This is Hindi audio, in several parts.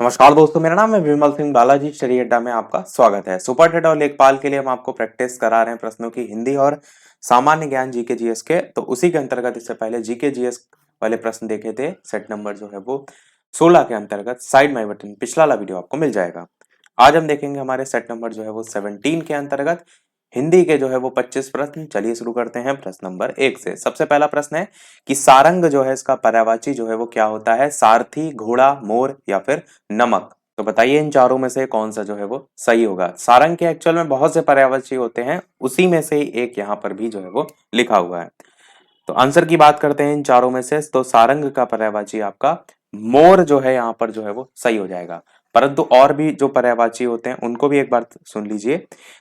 नमस्कार दोस्तों, मेरा नाम है विमल सिंह बालाजी। स्टडी अड्डा में आपका स्वागत है। सुपर टेट और लेखपाल के लिए हम आपको प्रैक्टिस करा रहे हैं प्रश्नों की, हिंदी और सामान्य ज्ञान जीके जीएस के। तो उसी के अंतर्गत इससे पहले जीके जीएस वाले प्रश्न देखे थे। सेट नंबर जो है वो 16 के अंतर्गत साइड माई बटन पिछला वाला वीडियो आपको मिल जाएगा। आज हम देखेंगे हमारे सेट नंबर जो है वो 17 के अंतर्गत हिंदी के जो है वो 25 प्रश्न। चलिए शुरू करते हैं प्रश्न नंबर 1 से। सबसे पहला प्रश्न है कि सारंग जो है इसका पर्यायवाची जो है वो क्या होता है? सारथी, घोड़ा, मोर या फिर नमक। तो बताइए इन चारों में से कौन सा जो है वो सही होगा। सारंग के एक्चुअल में बहुत से पर्यायवाची होते हैं, उसी में से ही एक यहाँ पर भी जो है वो लिखा हुआ है। तो आंसर की बात करते हैं इन चारों में से, तो सारंग का पर्यायवाची आपका मोर जो है यहाँ पर जो है वो सही हो जाएगा। परंतु और भी जो पर्यायवाची होते हैं उनको भी एक बार सुन लीजिए।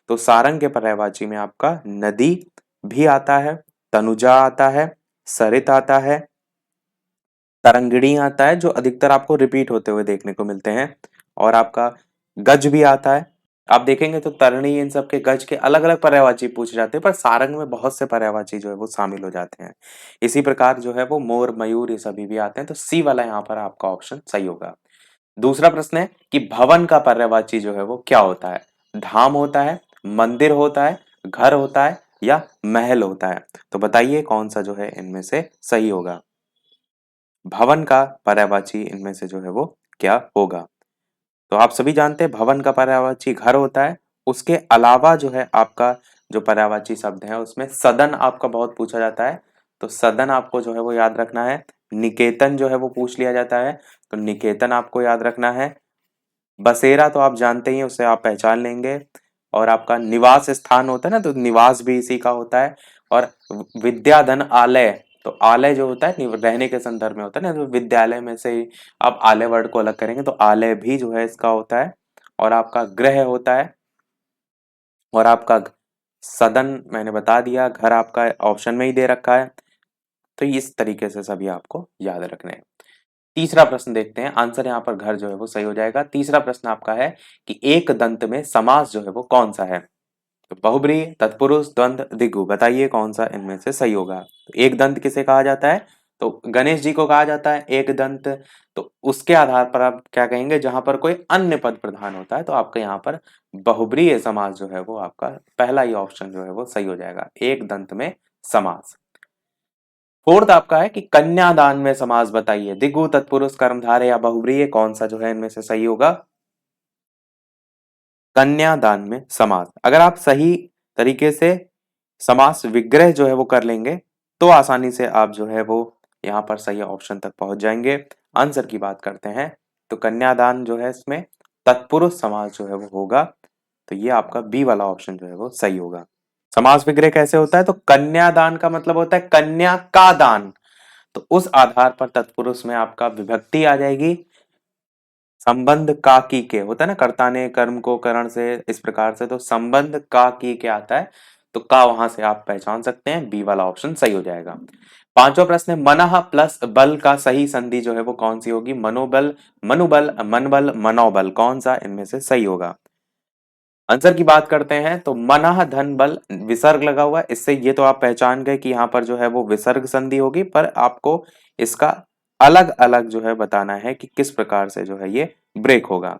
तो सारंग के पर्यायवाची में आपका नदी भी आता है, तनुजा आता है, सरित आता है, तरंगिणी आता है जो अधिकतर आपको रिपीट होते हुए देखने को मिलते हैं, और आपका गज भी आता है। आप देखेंगे तो तरणी, इन सब के गज के अलग अलग पर्यायवाची पूछे जाते हैं, पर सारंग में बहुत से पर्यायवाची जो है वो शामिल हो जाते हैं। इसी प्रकार जो है वो मोर, मयूर ये सभी भी आते हैं। तो सी वाला यहाँ पर आपका ऑप्शन सही होगा। दूसरा प्रश्न है कि भवन का पर्यायवाची जो है वो क्या होता है? धाम होता है, मंदिर होता है, घर होता है या महल होता है। तो बताइए कौन सा जो है इनमें से सही होगा। भवन का पर्यायवाची इनमें से जो है वो क्या होगा? तो आप सभी जानते हैं भवन का पर्यायवाची घर होता है। उसके अलावा जो है आपका जो पर्यायवाची शब्द है उसमें सदन आपका बहुत पूछा जाता है। तो सदन आपको जो है वो याद रखना है। निकेतन जो है वो पूछ लिया जाता है, तो निकेतन आपको याद रखना है। बसेरा तो आप जानते ही हैं, उसे आप पहचान लेंगे। और आपका निवास स्थान होता है ना, तो निवास भी इसी का होता है। और विद्याधन आलय, तो आलय जो होता है रहने के संदर्भ में होता है ना, तो विद्यालय में से ही आप आलय वर्ड को अलग करेंगे, तो आलय भी जो है इसका होता है। और आपका गृह होता है। और आपका सदन मैंने बता दिया, घर आपका ऑप्शन में ही दे रखा है। तो इस तरीके से सभी आपको याद रखने हैं। तीसरा प्रश्न देखते हैं। आंसर यहाँ पर घर जो है वो सही हो जाएगा। तीसरा प्रश्न आपका है कि एक दंत में समास जो है वो कौन सा है? तो बहुब्रीहि, तत्पुरुष, द्वंद्व, द्विगु। बताइए कौन सा इनमें से सही होगा। तो एक दंत किसे कहा जाता है? तो गणेश जी को कहा जाता है एक दंत। तो उसके आधार पर आप क्या कहेंगे? जहां पर कोई अन्य पद प्रधान होता है, तो आपका यहाँ पर बहुब्रीहि समास जो है वो आपका पहला ही ऑप्शन जो है वो सही हो जाएगा, एक दंत में समास। फोर्थ आपका है कि कन्यादान में समास बताइए। द्विगु, तत्पुरुष, कर्मधारय या बहुब्रीहि, कौन सा जो है इनमें से सही होगा? कन्यादान में समास। अगर आप सही तरीके से समास विग्रह जो है वो कर लेंगे, तो आसानी से आप जो है वो यहाँ पर सही ऑप्शन तक पहुंच जाएंगे। आंसर की बात करते हैं, तो कन्यादान जो है इसमें तत्पुरुष समास जो है वो होगा। तो ये आपका बी वाला ऑप्शन जो है वो सही होगा। समास विग्रह कैसे होता है? तो कन्यादान का मतलब होता है कन्या का दान। तो उस आधार पर तत्पुरुष में आपका विभक्ति आ जाएगी। संबंध का की के होता है ना, कर्ता ने कर्म को करण से, इस प्रकार से। तो संबंध का की के आता है, तो का वहां से आप पहचान सकते हैं। बी वाला ऑप्शन सही हो जाएगा। पांचवा प्रश्न है मनः प्लस बल का सही संधि जो है वो कौन सी होगी? मनोबल, मनुबल, मनबल, मनोबल, कौन सा इनमें से सही होगा? आंसर की बात करते हैं, तो मनः धन बल, विसर्ग लगा हुआ है, इससे ये तो आप पहचान गए कि यहाँ पर जो है वो विसर्ग संधि होगी। पर आपको इसका अलग अलग जो है बताना है कि किस प्रकार से जो है ये ब्रेक होगा।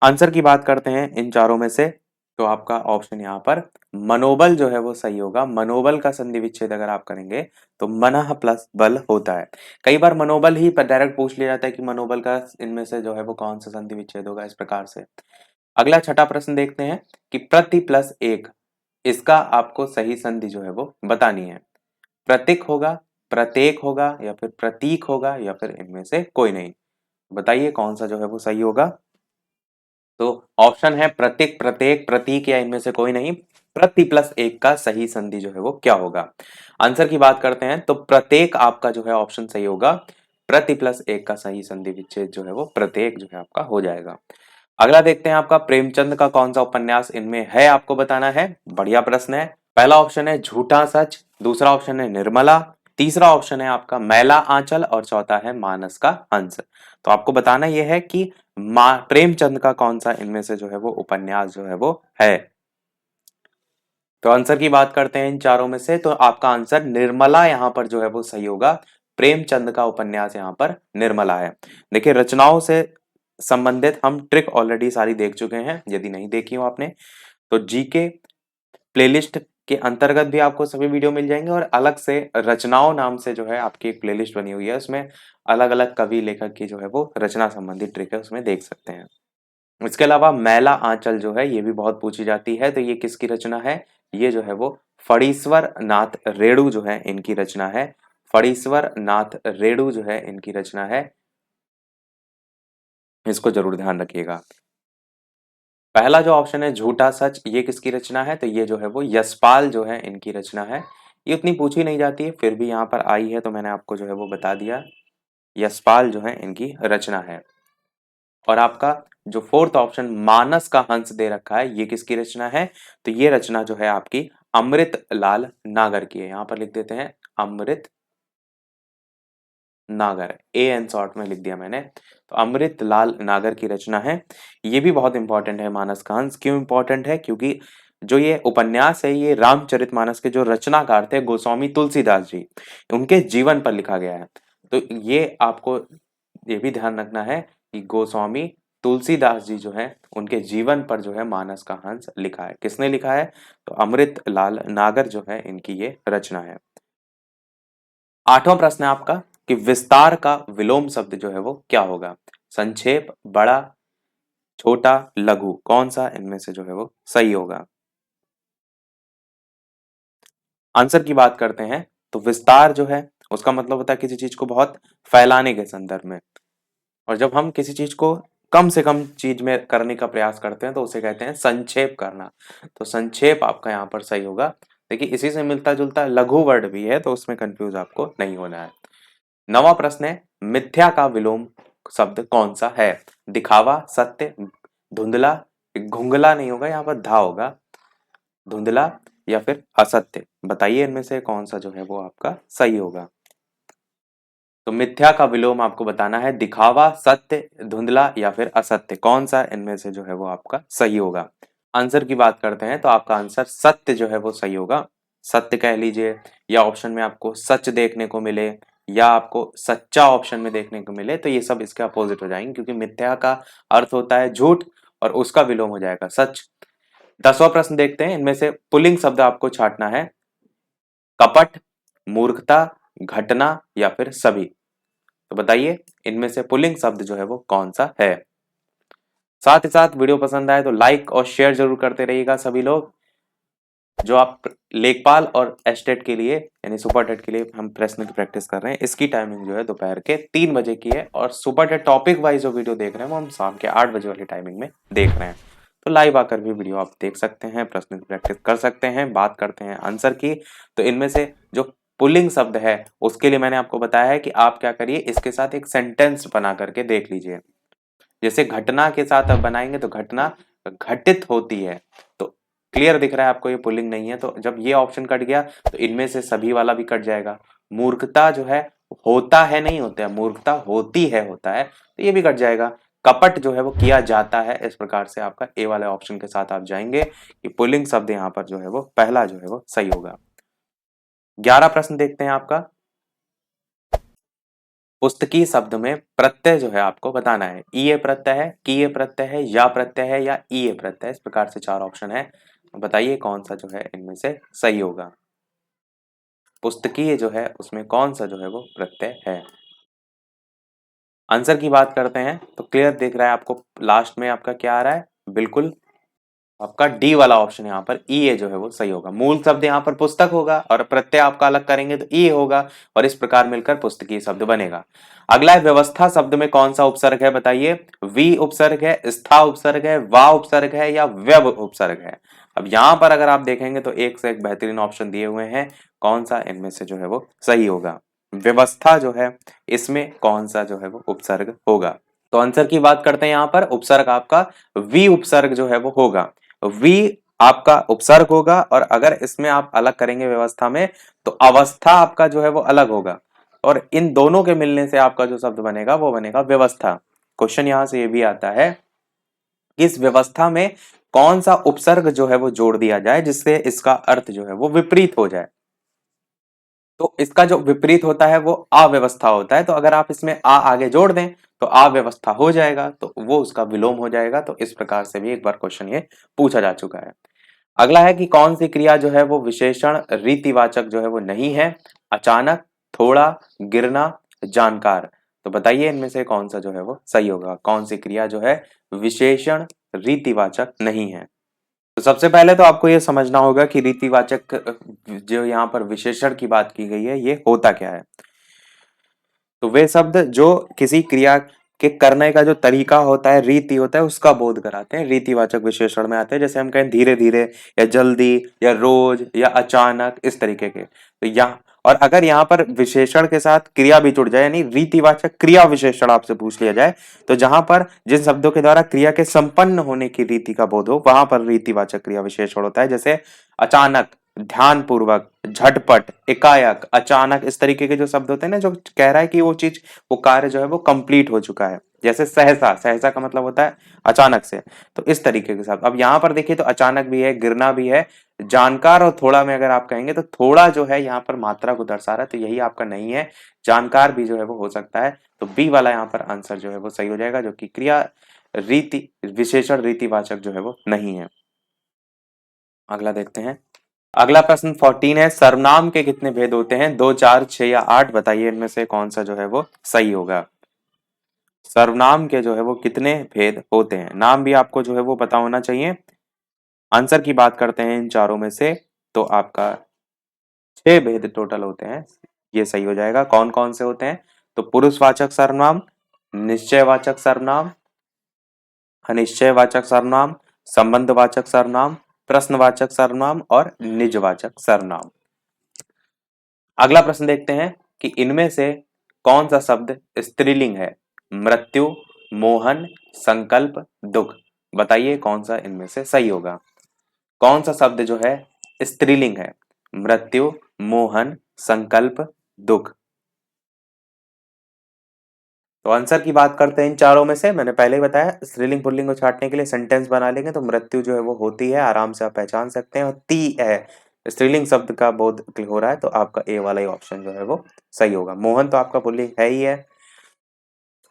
आंसर की बात करते हैं इन चारों में से, तो आपका ऑप्शन यहाँ पर मनोबल जो है वो सही होगा। मनोबल का संधि विच्छेद अगर आप करेंगे तो मनः प्लस बल होता है। कई बार मनोबल ही डायरेक्ट पूछ लिया जाता है कि मनोबल का इनमें से जो है वो कौन सा संधि विच्छेद होगा, इस प्रकार से। अगला छठा प्रश्न देखते हैं कि प्रति प्लस एक, इसका आपको सही संधि जो है वो बतानी है। प्रतीक होगा, प्रत्येक होगा या फिर प्रतीक होगा, या फिर इनमें से कोई नहीं। बताइए कौन सा जो है वो सही होगा। तो ऑप्शन है प्रतीक, प्रत्येक, प्रतीक या इनमें से कोई नहीं। प्रति प्लस एक का सही संधि जो है वो क्या होगा? आंसर की बात करते हैं, तो प्रत्येक आपका जो है ऑप्शन सही होगा। प्रति प्लस एक का सही संधि विच्छेद जो है वो प्रत्येक जो है आपका हो जाएगा। अगला देखते हैं आपका प्रेमचंद का कौन सा उपन्यास इनमें है, आपको बताना है। बढ़िया प्रश्न है। पहला ऑप्शन है झूठा सच, दूसरा ऑप्शन है निर्मला, तीसरा ऑप्शन है आपका मैला आंचल, और चौथा है मानस का हंस। तो आपको बताना यह है कि प्रेमचंद का कौन सा इनमें से जो है वो उपन्यास जो है वो है। तो आंसर की बात करते हैं इन चारों में से, तो आपका आंसर निर्मला यहाँ पर जो है वो सही होगा। प्रेमचंद का उपन्यास यहाँ पर निर्मला है। देखिए रचनाओं से संबंधित हम ट्रिक ऑलरेडी सारी देख चुके हैं, यदि नहीं देखी हो आपने तो जीके प्लेलिस्ट के अंतर्गत भी आपको सभी वीडियो मिल जाएंगे और अलग से रचनाओं नाम से जो है आपकी एक प्लेलिस्ट बनी हुई है, उसमें अलग अलग कवि लेखक की जो है वो रचना संबंधित ट्रिक है, उसमें देख सकते हैं। इसके अलावा मैला आंचल जो है ये भी बहुत पूछी जाती है, तो ये किसकी रचना है? ये जो है वो फणीश्वर नाथ रेणु जो है इनकी रचना है। फणीश्वर नाथ रेणु जो है इनकी रचना है, इसको जरूर ध्यान रखिएगा। पहला जो ऑप्शन है झूठा सच, ये किसकी रचना है? तो ये जो है वो यशपाल जो है इनकी रचना है। ये उतनी पूछी नहीं जाती है, फिर भी यहाँ पर आई है तो मैंने आपको जो है वो बता दिया। यशपाल जो है इनकी रचना है। और आपका जो फोर्थ ऑप्शन मानस का हंस दे रखा है, ये किसकी रचना है? तो ये रचना जो है आपकी अमृत लाल नागर की है। यहाँ पर लिख देते हैं अमृत नागर, ए एन शॉर्ट में लिख दिया मैंने। तो अमृत लाल नागर की रचना है। ये भी बहुत इंपॉर्टेंट है मानस का हंस। क्यों इंपॉर्टेंट है? क्योंकि जो ये उपन्यास है ये रामचरितमानस के जो रचनाकार थे गोस्वामी तुलसीदास जी, उनके जीवन पर लिखा गया है। तो ये आपको ये भी ध्यान रखना है कि गोस्वामी तुलसीदास जी जो है उनके जीवन पर जो है मानस का हंस लिखा है। किसने लिखा है? तो अमृत लाल नागर जो है इनकी ये रचना है। आठवां प्रश्न है आपका कि विस्तार का विलोम शब्द जो है वो क्या होगा? संक्षेप, बड़ा, छोटा, लघु, कौन सा इनमें से जो है वो सही होगा? आंसर की बात करते हैं तो विस्तार जो है उसका मतलब होता है किसी चीज को बहुत फैलाने के संदर्भ में, और जब हम किसी चीज को कम से कम चीज में करने का प्रयास करते हैं तो उसे कहते हैं संक्षेप करना। तो संक्षेप आपका यहाँ पर सही होगा। देखिए इसी से मिलता जुलता लघु वर्ड भी है, तो उसमें कंफ्यूज आपको नहीं होना है। नवा प्रश्न है मिथ्या का विलोम शब्द कौन सा है? दिखावा, सत्य, धुंधला, घुंगला नहीं होगा, यहाँ पर धा होगा, धुंधला या फिर असत्य। बताइए इनमें से कौन सा जो है वो आपका सही होगा। तो मिथ्या का विलोम आपको बताना है दिखावा, सत्य, धुंधला या फिर असत्य, कौन सा इनमें से जो है वो आपका सही होगा। आंसर की बात करते हैं तो आपका आंसर सत्य जो है वो सही होगा। सत्य कह लीजिए, या ऑप्शन में आपको सच देखने को मिले, या आपको सच्चा ऑप्शन में देखने को मिले, तो ये सब इसके अपोजिट हो जाएंगे, क्योंकि मिथ्या का अर्थ होता है झूठ और उसका विलोम हो जाएगा सच। 10वां प्रश्न देखते हैं, इनमें से पुल्लिंग शब्द आपको छांटना है। कपट, मूर्खता, घटना या फिर सभी। तो बताइए इनमें से पुल्लिंग शब्द जो है वो कौन सा है। साथ ही साथ वीडियो पसंद आए तो लाइक और शेयर जरूर करते रहिएगा सभी लोग। जो आप लेखपाल और एस्टेट के लिए यानी सुपर टेट के लिए हम प्रश्न की प्रैक्टिस कर रहे हैं, इसकी टाइमिंग जो है दोपहर के 3 बजे की है, और सुपर टेट टॉपिक वाइज जो वीडियो देख रहे हैं वो हम शाम के 8 बजे वाली टाइमिंग में देख रहे हैं। तो लाइव आकर भी वीडियो आप देख सकते हैं, प्रश्न की प्रैक्टिस कर सकते हैं। बात करते हैं आंसर की, तो इनमें से जो पुल्लिंग शब्द है उसके लिए मैंने आपको बताया है कि आप क्या करिए, इसके साथ एक सेंटेंस बना करके देख लीजिए। जैसे घटना के साथ आप बनाएंगे तो घटना घटित होती है, तो क्लियर दिख रहा है आपको ये पुल्लिंग नहीं है, तो जब ये ऑप्शन कट गया तो इनमें से सभी वाला भी कट जाएगा। मूर्खता जो है होता है नहीं होता है, मूर्खता होती है होता है, तो ये भी कट जाएगा। कपट जो है वो किया जाता है, इस प्रकार से आपका ए वाले ऑप्शन के साथ आप जाएंगे कि पुल्लिंग शब्द यहाँ पर जो है वो पहला जो है वो सही होगा। 11 प्रश्न देखते हैं आपका। पुस्तकीय शब्द में प्रत्यय जो है आपको बताना है। ईय प्रत्यय है, कीय प्रत्यय है, या प्रत्यय है या ईय प्रत्यय है, इस प्रकार से 4 ऑप्शन है। बताइए कौन सा जो है इनमें से सही होगा। पुस्तकीय जो है उसमें कौन सा जो है वो प्रत्यय है। आंसर की बात करते हैं तो क्लियर दिख रहा है आपको, लास्ट में आपका क्या आ रहा है, बिल्कुल आपका डी वाला ऑप्शन यहाँ पर ई ए जो है वो सही होगा। मूल शब्द यहाँ पर पुस्तक होगा और प्रत्यय आपका अलग करेंगे तो ई होगा, और इस प्रकार मिलकर पुस्तकीय शब्द बनेगा। अगला है व्यवस्था शब्द में कौन सा उपसर्ग है? बताइए वी उपसर्ग है, स्था उपसर्ग है, वा उपसर्ग है या व्यव उपसर्ग है। अब यहाँ पर अगर आप देखेंगे तो एक से एक बेहतरीन ऑप्शन दिए हुए हैं, कौन सा इनमें से जो है वो सही होगा। व्यवस्था जो है इसमें कौन सा जो है वो उपसर्ग होगा। तो आंसर की बात करते हैं, यहां पर उपसर्ग आपका वी उपसर्ग जो है वो होगा। वी आपका उपसर्ग होगा, और अगर इसमें आप अलग करेंगे व्यवस्था में तो अवस्था आपका जो है वो अलग होगा, और इन दोनों के मिलने से आपका जो शब्द बनेगा वो बनेगा व्यवस्था। क्वेश्चन यहां से ये भी आता है कि इस व्यवस्था में कौन सा उपसर्ग जो है वो जोड़ दिया जाए जिससे इसका अर्थ जो है वो विपरीत हो जाए। तो इसका जो विपरीत होता है वो अव्यवस्था होता है। तो अगर आप इसमें आ आगे जोड़ दें तो अव्यवस्था हो जाएगा, तो वो उसका विलोम हो जाएगा। तो इस प्रकार से भी एक बार क्वेश्चन ये पूछा जा चुका है। अगला है कि कौन सी क्रिया जो है वो विशेषण रीतिवाचक जो है वो नहीं है? अचानक, थोड़ा, गिरना, जानकार। तो बताइए इनमें से कौन सा जो है वो सही होगा? कौन सी क्रिया जो है विशेषण रीतिवाचक नहीं है? तो सबसे पहले तो आपको ये समझना होगा कि रीतिवाचक जो यहाँ पर विशेषण की बात की गई है, ये होता क्या है? तो वे शब्द जो किसी क्रिया के करने का जो तरीका होता है, रीति होता है, उसका बोध कराते हैं, रीतिवाचक विशेषण में आते हैं। जैसे हम कहें धीरे धीरे, या जल्दी, या रोज, या अचानक, इस तरीके के। तो यहाँ, और अगर यहाँ पर विशेषण के साथ क्रिया भी जुड़ जाए, यानी रीतिवाचक क्रिया विशेषण आपसे पूछ लिया जाए, तो जहां पर जिन शब्दों के द्वारा क्रिया के संपन्न होने की रीति का बोध हो, वहां पर रीतिवाचक क्रिया विशेषण होता है। जैसे अचानक, ध्यानपूर्वक, झटपट, एकाएक, अचानक, इस तरीके के जो शब्द होते हैं ना, जो कह रहा है कि वो चीज, वो कार्य जो है वो कंप्लीट हो चुका है। जैसे सहसा, सहसा का मतलब होता है अचानक से। तो इस तरीके के शब्द। अब यहाँ पर देखिए तो अचानक भी है, गिरना भी है, जानकार और थोड़ा में अगर आप कहेंगे तो थोड़ा जो है यहाँ पर मात्रा को दर्शा रहा है, तो यही आपका नहीं है। जानकार भी जो है वो हो सकता है। तो बी वाला यहाँ पर आंसर जो है वो सही हो जाएगा, जो कि क्रिया रीति विशेषण रीतिवाचक जो है वो नहीं है। अगला देखते हैं। अगला प्रश्न 14 है, सर्वनाम के कितने भेद होते हैं? 2, 4, 6 या 8? बताइए इनमें से कौन सा जो है वो सही होगा? सर्वनाम के जो है वो कितने भेद होते हैं? नाम भी आपको जो है वो पता होना चाहिए। आंसर की बात करते हैं इन चारों में से, तो आपका 6 भेद टोटल होते हैं। ये सही हो जाएगा। कौन कौन से होते हैं? तो पुरुषवाचक सर्वनाम, निश्चयवाचक सर्वनाम, अनिश्चयवाचक सर्वनाम, संबंधवाचक सर्वनाम, प्रश्नवाचक सर्वनाम और निजवाचक सर्वनाम। अगला प्रश्न देखते हैं कि इनमें से कौन सा शब्द स्त्रीलिंग है? मृत्यु, मोहन, संकल्प, दुख। बताइए कौन सा इनमें से सही होगा? कौन सा शब्द जो है स्त्रीलिंग है? मृत्यु, मोहन, संकल्प, दुख। तो आंसर की बात करते हैं इन चारों में से। मैंने पहले ही बताया, स्त्रीलिंग पुल्लिंग को छांटने के लिए सेंटेंस बना लेंगे तो मृत्यु जो है वो होती है, आराम से आप पहचान सकते हैं। और ती है, स्त्रीलिंग शब्द का बोध हो रहा है, तो आपका ए वाला ही ऑप्शन जो है वो सही होगा। मोहन तो आपका पुल्लिंग है ही है।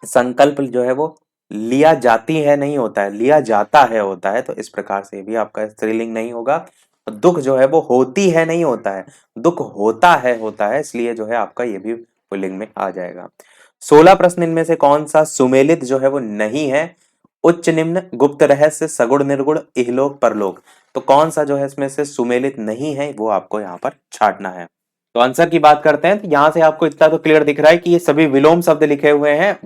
संकल्प जो है वो लिया जाती है नहीं होता है, लिया जाता है होता है। तो इस प्रकार से भी आपका स्त्रीलिंग नहीं होगा। दुख जो है वो होती है नहीं होता है, दुख होता है होता है, इसलिए जो है आपका ये भी पुल्लिंग में आ जाएगा। 16 प्रश्न इनमें से कौन सा सुमेलित जो है वो नहीं है? उच्च निम्न, गुप्त रहस्य, सगुण निर्गुण, इहलोक परलोक। तो कौन सा जो है इसमें से सुमेलित नहीं है, वो आपको यहाँ पर छांटना है। तो आंसर की बात करते हैं, तो यहां से आपको इतना तो क्लियर दिख रहा है कि ये सभी विलोम शब्द लिखे हुए हैं।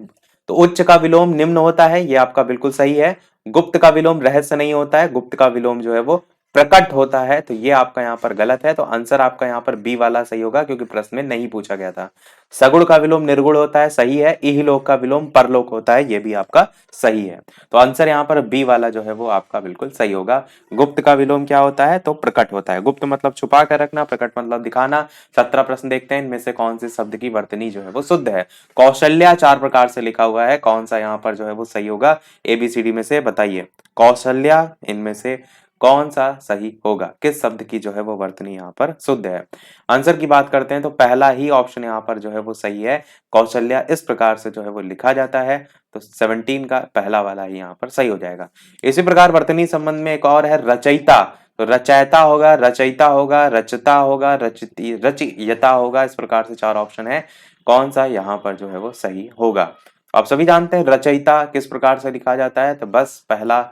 तो उच्च का विलोम निम्न होता है, ये आपका बिल्कुल सही है। गुप्त का विलोम रहस्य नहीं होता है, गुप्त का विलोम जो है वो प्रकट होता है। तो ये आपका यहाँ पर गलत है। तो आंसर आपका यहाँ पर बी वाला सही होगा, क्योंकि प्रश्न में नहीं पूछा गया था। सगुण का विलोम निर्गुण होता है, सही है। इहलोक का विलोम परलोक होता है, ये भी आपका सही है। तो आंसर यहाँ पर बी वाला जो है वो आपका बिल्कुल सही होगा। गुप्त का विलोम क्या होता है? तो प्रकट होता है। गुप्त मतलब छुपा कर रखना, प्रकट मतलब दिखाना। 17 प्रश्न देखते हैं, इनमें से कौन से शब्द की वर्तनी जो है वो शुद्ध है? कौशल्या 4 प्रकार से लिखा हुआ है, कौन सा यहाँ पर जो है वो सही होगा? एबीसीडी में से बताइए। कौशल्या इनमें से कौन सा सही होगा? किस शब्द की जो है वो वर्तनी यहाँ पर शुद्ध है? आंसर की बात करते हैं तो पहला ही ऑप्शन यहाँ पर जो है वो सही है। कौशल्या इस प्रकार से जो है वो लिखा जाता है। तो 17 का पहला वाला ही यहाँ पर सही हो जाएगा। इसी प्रकार वर्तनी संबंध में एक और है, रचयिता। तो रचयिता होगा, रचयिता होगा, रचता होगा, रचती रचयिता होगा। इस प्रकार से 4 ऑप्शन है, कौन सा यहाँ पर जो है वो सही होगा? आप सभी जानते हैं रचयिता किस प्रकार से लिखा जाता है, तो बस पहला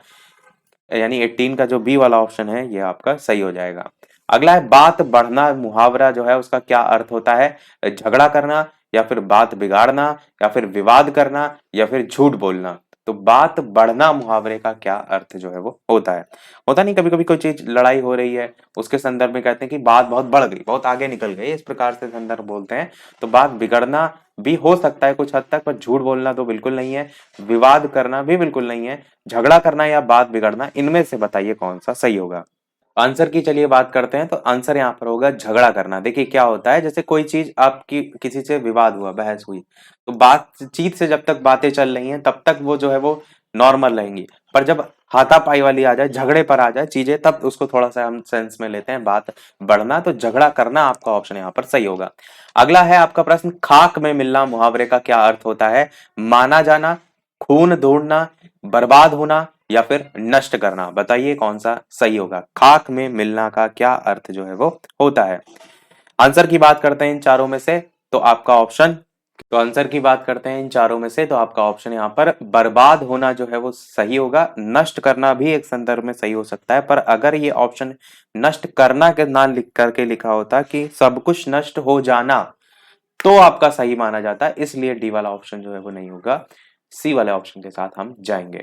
यानी 18 का जो बी वाला ऑप्शन है ये आपका सही हो जाएगा। अगला है बात बढ़ना। मुहावरा जो है उसका क्या अर्थ होता है? झगड़ा करना, या फिर बात बिगाड़ना, या फिर विवाद करना, या फिर झूठ बोलना। तो बात बढ़ना मुहावरे का क्या अर्थ जो है वो होता है? होता नहीं, कभी कभी कोई चीज लड़ाई हो रही है, उसके संदर्भ में कहते हैं कि बात बहुत बढ़ गई, बहुत आगे निकल गई, इस प्रकार से संदर्भ बोलते हैं। तो बात बिगड़ना भी हो सकता है कुछ हद तक, पर झूठ बोलना तो बिल्कुल नहीं है। विवाद करना भी बिल्कुल नहीं है। झगड़ा करना या बात बिगड़ना, इनमें से बताइए कौन सा सही होगा? आंसर की चलिए बात करते हैं, तो आंसर यहाँ पर होगा झगड़ा करना। देखिए क्या होता है, जैसे कोई चीज आपकी किसी से विवाद हुआ, बहस हुई, तो बातचीत से जब तक बातें चल रही हैं तब तक वो जो है वो नॉर्मल रहेंगी। पर जब हाथापाई वाली आ जाए, झगड़े पर आ जाए चीजें, तब उसको थोड़ा सा हम सेंस में लेते हैं बात बढ़ना, तो झगड़ा करना आपका ऑप्शन यहाँ पर सही होगा। अगला है आपका प्रश्न, खाक में मिलना मुहावरे का क्या अर्थ होता है? माना जाना, खून ढूंढना, बर्बाद होना या फिर नष्ट करना। बताइए कौन सा सही होगा। खाक में मिलना का क्या अर्थ जो है वो होता है? आंसर की बात करते हैं इन चारों में से, तो आपका ऑप्शन तो आंसर की बात करते हैं इन चारों में से, तो आपका ऑप्शन यहाँ पर बर्बाद होना जो है वो सही होगा। नष्ट करना भी एक संदर्भ में सही हो सकता है, पर अगर ये ऑप्शन नष्ट करना के ना लिख करके लिखा होता कि सब कुछ नष्ट हो जाना, तो आपका सही माना जाता है। इसलिए डी वाला ऑप्शन जो है वो नहीं होगा, सी वाले ऑप्शन के साथ हम जाएंगे।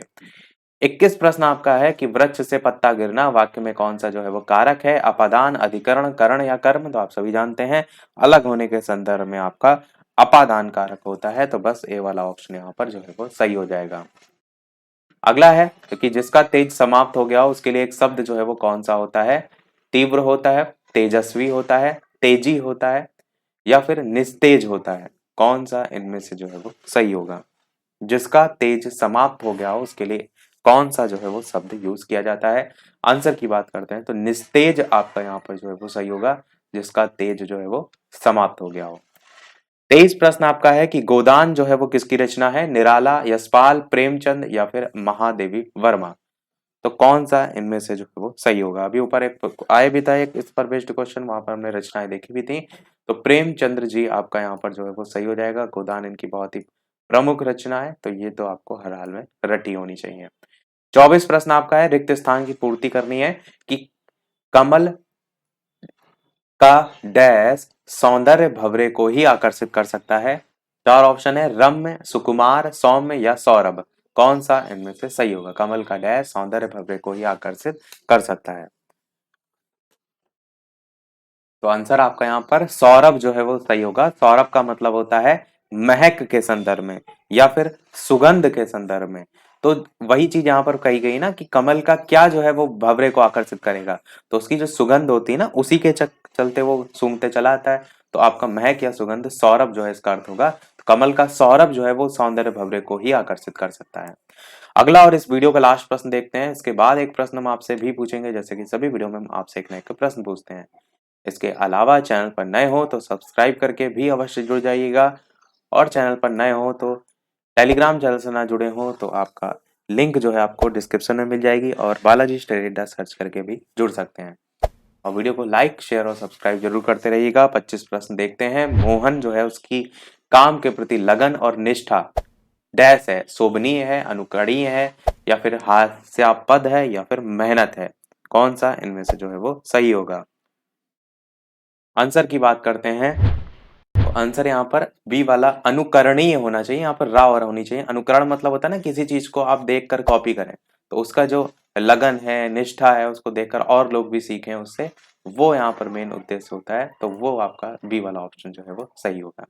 21 प्रश्न आपका है कि वृक्ष से पत्ता गिरना वाक्य में कौन सा जो है वो कारक है? अपादान, अधिकरण, करण या कर्म। तो आप सभी जानते हैं अलग होने के संदर्भ में आपका अपादान कारक होता है, तो बस ए वाला ऑप्शन यहाँ पर जो है वो सही हो जाएगा। अगला है कि जिसका तेज समाप्त हो गया उसके लिए एक शब्द जो है वो कौन सा होता है? तीव्र होता है, तेजस्वी होता है, तेजी होता है या फिर निस्तेज होता है। कौन सा इनमें से जो है वो सही होगा? जिसका तेज समाप्त हो गया हो उसके लिए कौन सा जो है वो शब्द यूज किया जाता है? आंसर की बात करते हैं तो निस्तेज आपका यहाँ पर जो है वो सही होगा, जिसका तेज जो है वो समाप्त हो गया हो। 23 प्रश्न आपका है कि गोदान जो है वो किसकी रचना है? निराला, यशपाल, प्रेमचंद या फिर महादेवी वर्मा। तो कौन सा इनमें से जो है वो सही होगा? अभी ऊपर एक आए भी था एक इस पर बेस्ड क्वेश्चन, वहां पर हमने रचनाएं देखी भी थी। तो प्रेमचंद्र जी आपका यहाँ पर जो है वो सही हो जाएगा। गोदान इनकी बहुत ही प्रमुख रचना है, तो ये तो आपको हर हाल में रटी होनी चाहिए। 24 प्रश्न आपका है, रिक्त स्थान की पूर्ति करनी है कि कमल का डैश सौंदर्य भंवरे को ही आकर्षित कर सकता है। चार ऑप्शन है, रम्य, सुकुमार, सौम्य या सौरभ। कौन सा इनमें से सही होगा? कमल का डैश सौंदर्य भंवरे को ही आकर्षित कर सकता है। तो आंसर आपका यहाँ पर सौरभ जो है वो सही होगा। सौरभ का मतलब होता है महक के संदर्भ में या फिर सुगंध के संदर्भ में। तो वही चीज यहाँ पर कही गई ना कि कमल का क्या जो है वो भंवरे को आकर्षित करेगा, तो उसकी जो सुगंध होती है ना, उसी के चलते वो सूंघते चला आता है। तो आपका महक या सुगंध सौरभ जो है इसका अर्थ होगा। तो कमल का सौरभ जो है वो सौंदर्य भंवरे को ही आकर्षित कर सकता है। अगला और इस वीडियो का लास्ट प्रश्न देखते हैं। इसके बाद एक प्रश्न हम आपसे भी पूछेंगे, जैसे कि सभी वीडियो में हम आपसे एक नए प्रश्न पूछते हैं। इसके अलावा चैनल पर नए हो तो सब्सक्राइब करके भी अवश्य जुड़ जाइएगा, और चैनल पर नए हो तो टेलीग्राम चैनल से ना जुड़े हो तो आपका लिंक जो है आपको डिस्क्रिप्शन में मिल जाएगी, और बालाजी स्टडी अड्डा सर्च करके भी जुड़ सकते हैं। और वीडियो को लाइक, शेयर और सब्सक्राइब जरूर करते रहिएगा। 25 प्रश्न देखते हैं। मोहन जो है उसकी काम के प्रति लगन और निष्ठा डैश है, शोभनीय है, अनुकरणीय है या फिर हास्यास्पद है या फिर मेहनत है। कौन सा इनमें से जो है वो सही होगा? आंसर की बात करते हैं तो आंसर यहाँ पर बी वाला अनुकरणीय होना चाहिए। यहाँ पर रा और होनी चाहिए। अनुकरण मतलब होता है ना किसी चीज को आप देखकर कॉपी करें, तो उसका जो लगन है, निष्ठा है, उसको देखकर और लोग भी सीखें उससे, वो यहाँ पर मेन उद्देश्य होता है। तो वो आपका बी वाला ऑप्शन जो है वो सही होगा।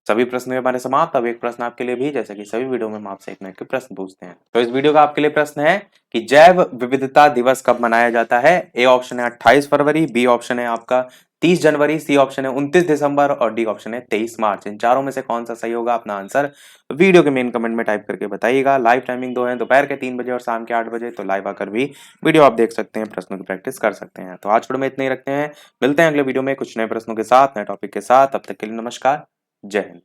सभी प्रश्न हमारे समाप्त। अब एक प्रश्न आपके लिए भी, जैसे कि सभी वीडियो में हम आपसे एक न एक प्रश्न पूछते हैं। तो इस वीडियो का आपके लिए प्रश्न है कि जैव विविधता दिवस कब मनाया जाता है? ए ऑप्शन है 28 फरवरी, बी ऑप्शन है आपका 30 जनवरी, सी ऑप्शन है 29 दिसंबर और डी ऑप्शन है 23 मार्च। इन चारों में से कौन सा सही होगा? अपना आंसर वीडियो के मेन कमेंट में टाइप करके बताइएगा। लाइव टाइमिंग दो है, दोपहर के 3 बजे और शाम के 8 बजे। तो लाइव आकर भी वीडियो आप देख सकते हैं, प्रश्नों की प्रैक्टिस कर सकते हैं। तो आज में इतने ही रखते हैं। मिलते हैं अगले वीडियो में कुछ नए प्रश्नों के साथ, नए टॉपिक के साथ। तब तक के लिए नमस्कार, जय हिंद।